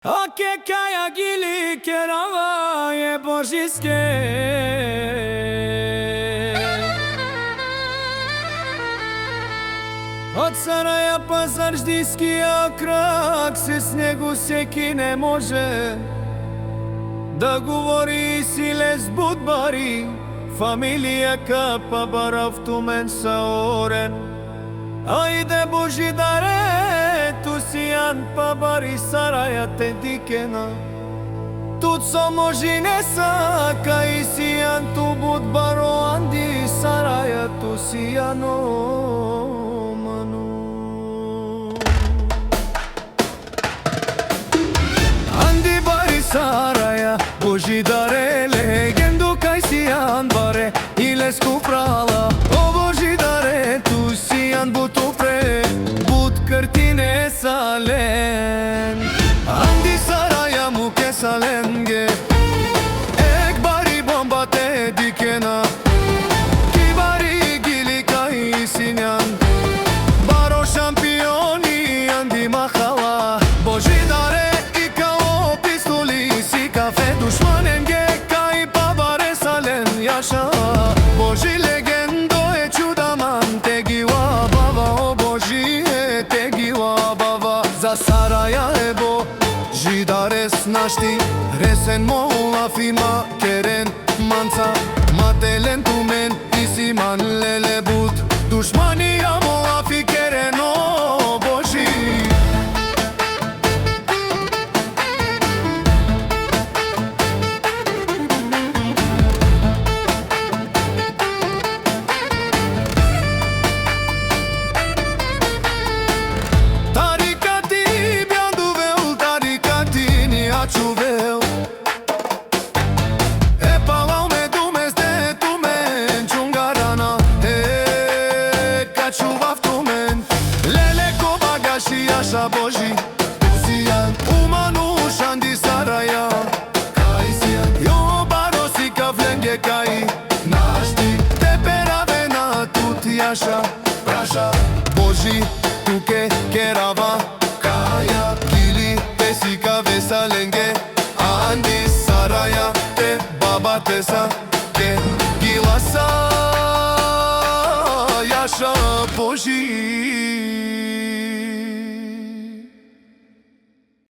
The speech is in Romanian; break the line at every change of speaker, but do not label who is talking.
Oke kaya gili kerava je božiske. Od Saraja pazar ždijskija krak se snegu seki ne može. Da govori sile zbudbari, familija kapa barav tu men sa oren. Ajde Božidare, tu si an pa bari Saraja te dikena. Tut so možine sa, kaj si an tu budbaro andi Saraja, tu si ano manu. Andi bari Saraja, Božidare, legendu kaj si an bare, ile skuprala. O Božidare, tu si an butu pre, but kërtine salen. Andi Saraja mu ke salenge, ek bari bomba te dikena. Ki bari gili kaj sinjan, baro šampioni andi mahala. Božidare i kao pistoli si kafe dušmanenge, kaj pa bare salen jaša. Boži legendo e čudaman te giwa baba, o Boži e te giwa baba. Za Saraja e Božidare snašti, resen mola fima keren manca. Matelen tu men isi man lele but, dušmani ja mola fi keren o Boži. Čuvel e palau me dumes de tu men čungarana, e ka čuvav tu men lele ko bagaši jaša Boži. Sijan umanu šandi Saraja, kaj sijan jo baro si kavlenge kaj našti te perave na tut jaša praša. Boži tu ke kerava